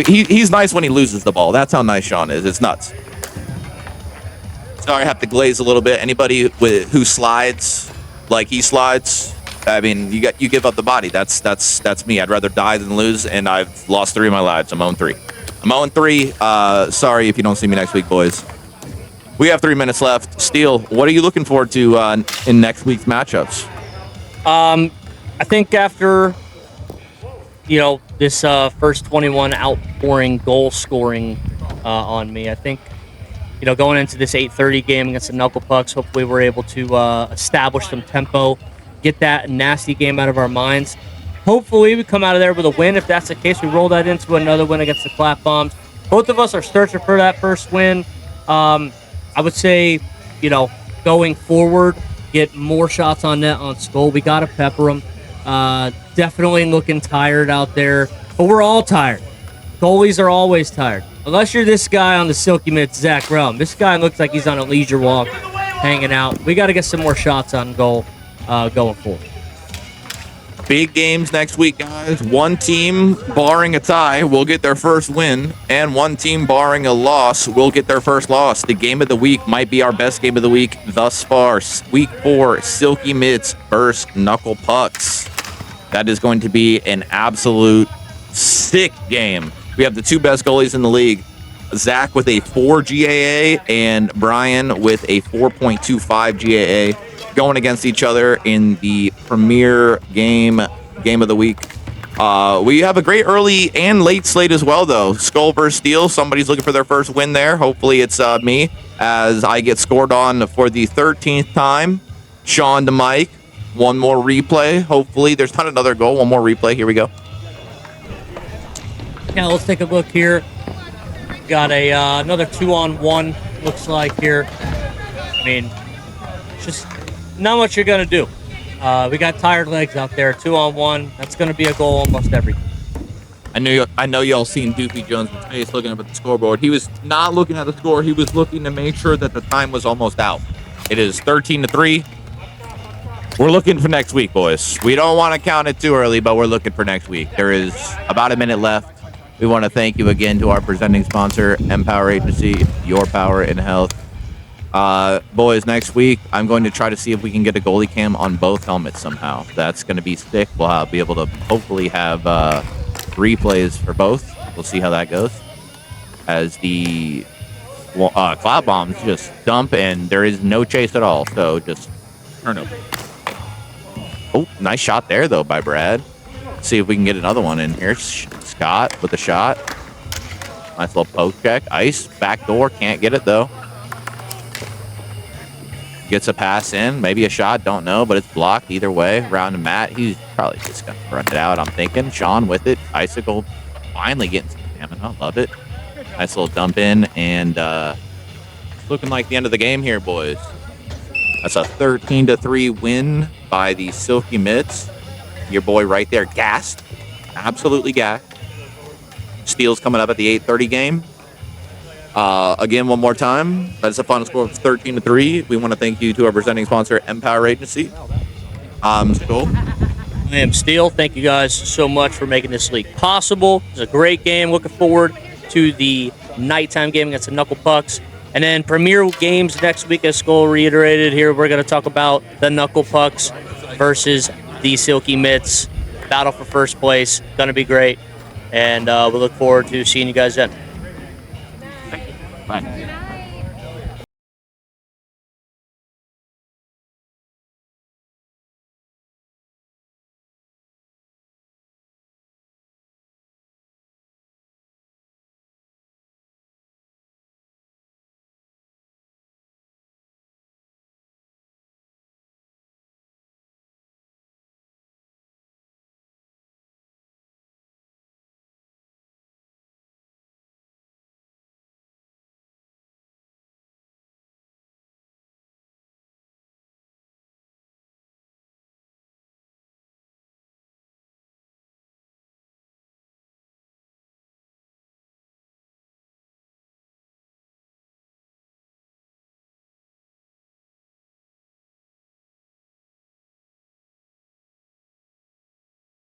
He's nice when he loses the ball. That's how nice Sean is. It's nuts. Sorry, I have to glaze a little bit. Anybody who slides like he slides, I mean, you give up the body. That's me. I'd rather die than lose, and I've lost 3 of my lives. I'm 0-3. I'm 0-3. Sorry if you don't see me next week, boys. We have 3 minutes left. Steele, what are you looking forward to in next week's matchups? I think after, this first 21 outpouring goal scoring on me, I think, going into this 8:30 game against the Knuckle Pucks, hopefully we're able to establish some tempo, get that nasty game out of our minds. Hopefully we come out of there with a win. If that's the case, we roll that into another win against the Clap Bombs. Both of us are searching for that first win. I would say, going forward, get more shots on net on Skull. We got to pepper them. Definitely looking tired out there, but we're all tired. Goalies are always tired. Unless you're this guy on the Silky Mitts, Zach Realm. This guy looks like he's on a leisure walk, hanging out. We got to get some more shots on goal going forward. Big games next week, guys. One team, barring a tie, will get their first win, and one team, barring a loss, will get their first loss. The game of the week might be our best game of the week thus far. Week 4, Silky Mitts versus Knuckle Pucks. That is going to be an absolute sick game. We have the 2 best goalies in the league. Zach with a 4 GAA and Brian with a 4.25 GAA going against each other in the premier game of the week. We have a great early and late slate as well, though. Skull versus Steel. Somebody's looking for their first win there. Hopefully it's me, as I get scored on for the 13th time. Sean to Mike. One more replay. Hopefully there's not another goal. One more replay. Here we go. Now let's take a look here. Got a another 2-on-1. Looks like here. I mean, just not much you're gonna do. We got tired legs out there. 2-on-1. That's gonna be a goal almost every. I know y'all seen Doofy Jones' face looking up at the scoreboard. He was not looking at the score. He was looking to make sure that the time was almost out. It is 13-3. We're looking for next week, boys. We don't want to count it too early, but we're looking for next week. There is about a minute left. We want to thank you again to our presenting sponsor, Empower Agency, your power in health. Boys, next week, I'm going to try to see if we can get a goalie cam on both helmets somehow. That's going to be sick. We'll be able to hopefully have replays for both. We'll see how that goes. As the cloud bombs just dump, and there is no chase at all. So just turnover. Oh, nice shot there, though, by Brad. Let's see if we can get another one in here. Scott with a shot. Nice little poke check. Ice, back door. Can't get it, though. Gets a pass in. Maybe a shot. Don't know, but it's blocked either way. Round to Matt. He's probably just going to run it out, I'm thinking. Sean with it. Icicle finally getting some stamina. Love it. Nice little dump in. And it's looking like the end of the game here, boys. That's a 13-3 win by the Silky Mitts. Your boy right there, gassed. Absolutely gassed. Steel's coming up at the 8:30 game. Again, one more time. That's a final score of 13-3. We want to thank you to our presenting sponsor, Empower Agency. Skull. I am Steel. Thank you guys so much for making this league possible. It's a great game. Looking forward to the nighttime game against the Knuckle Pucks. And then premier games next week, as Skull reiterated here. We're going to talk about the Knuckle Pucks versus the Silky Mitts. Battle for first place. Going to be great. And we look forward to seeing you guys then. Bye.